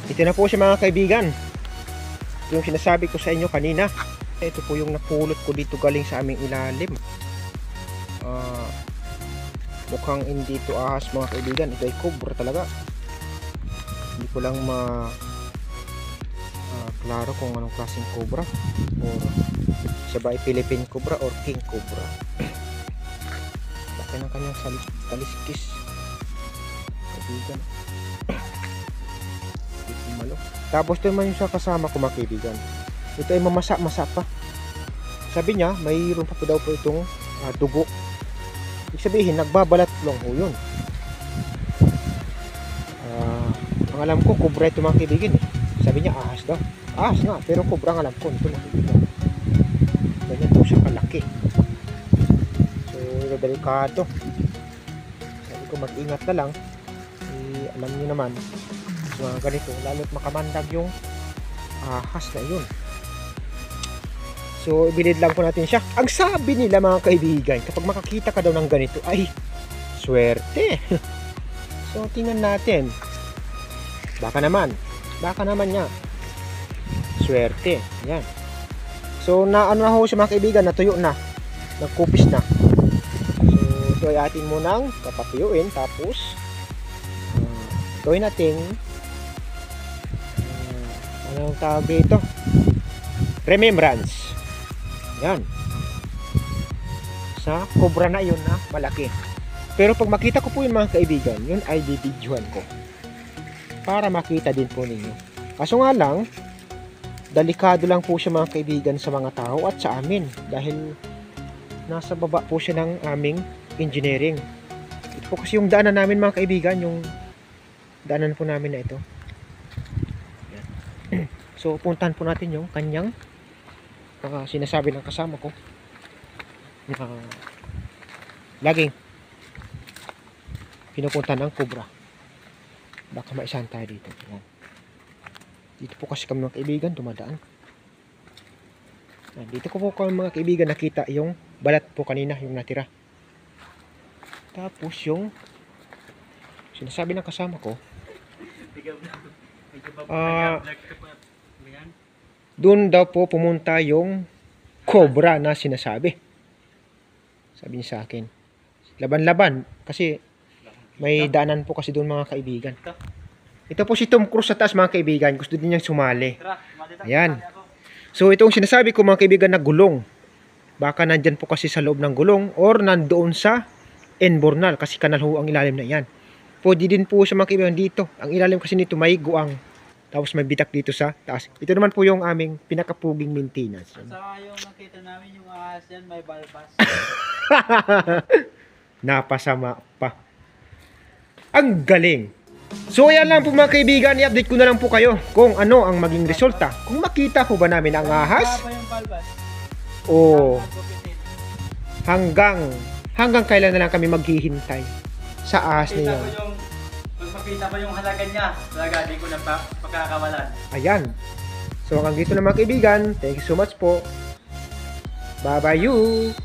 Ito na po siya mga kaibigan. Yung sinasabi ko sa inyo kanina. Ito po yung napulot ko dito galing sa aming ilalim. Mukhang hindi ito ahas mga kaibigan. Ito ay cobra talaga. Hindi ko lang klaro kung anong klaseng cobra. Or siya ba ay Philippine cobra or king cobra. Laki ng kanyang taliskis. Kaibigan. Tapos ito naman yung sa kasama ko mga kaibigan. Ito ay mamasa-masa pa. Sabi niya mayroon pa po daw po itong dugo. Ibig sabihin nagbabalat lang ho yun. Ang alam ko cobra ito mga kaibigan eh. Sabi niya ahas daw. Ahas nga pero cobra ang alam ko. Ito mga kaibigan. Ganyan po siya kalaki. So delikado. Sabi ko mag-ingat na lang. Alam niyo naman mga ganito lalo't makamandag yung ahas na yun. So ibilid lang po natin siya. Ang sabi nila mga kaibigan, kapag makakita ka daw ng ganito ay swerte. So tingnan natin. Baka naman nga swerte. Yan. So naano na ho siya mga kaibigan, natuyo na, nagkupis na. So ito ay atin munang papatuyuin. Tapos gawin natin anong tawag dito, remembrance. Yan sa cobra na yun na malaki. Pero pag makita ko po yun mga kaibigan, yun ay bibidyohan ko para makita din po ninyo. Kaso nga lang delikado lang po siya mga kaibigan sa mga tao at sa amin dahil nasa baba po siya ng aming engineering. Ito po kasi yung daanan namin mga kaibigan, yung daanan po namin na ito. So puntahan po natin yung kanyang sinasabi ng kasama ko na laging pinupuntahan ng cobra. Baka maisahan tayo dito. Dito po kasi kami mga kaibigan dumadaan. Dito ko po kami mga kaibigan nakita yung balat po kanina yung natira. Tapos yung sinasabi ng kasama ko doon daw po pumunta yung cobra na sinasabi. Sabi niya sa akin. Laban-laban. Kasi may daanan po kasi doon mga kaibigan. Ito po si Tom Cruise sa taas mga kaibigan. Gusto din niyang sumali. Ayan. So itong sinasabi ko mga kaibigan na gulong. Baka nandyan po kasi sa loob ng gulong or nandoon sa Enbornal. Kasi kanal ho ang ilalim na yan. Pwede din po sa mga kaibigan dito. Ang ilalim kasi nito may guang. Tapos may bitak dito sa taas. Ito naman po yung aming pinakapuging maintenance. Saka yung nakita namin yung ahas yan may balbas. Napasama pa. Ang galing. So ayan lang po mga kaibigan. I-update ko na lang po kayo kung ano ang maging resulta. Kung makita ko ba namin ang ahas. O hanggang kailan na lang kami maghihintay sa ahas na yan. Makita ko yung halaga niya, talaga di ko na pagkakawalan. Ayan. So hanggang dito na mga kaibigan. Thank you so much po. Bye bye you.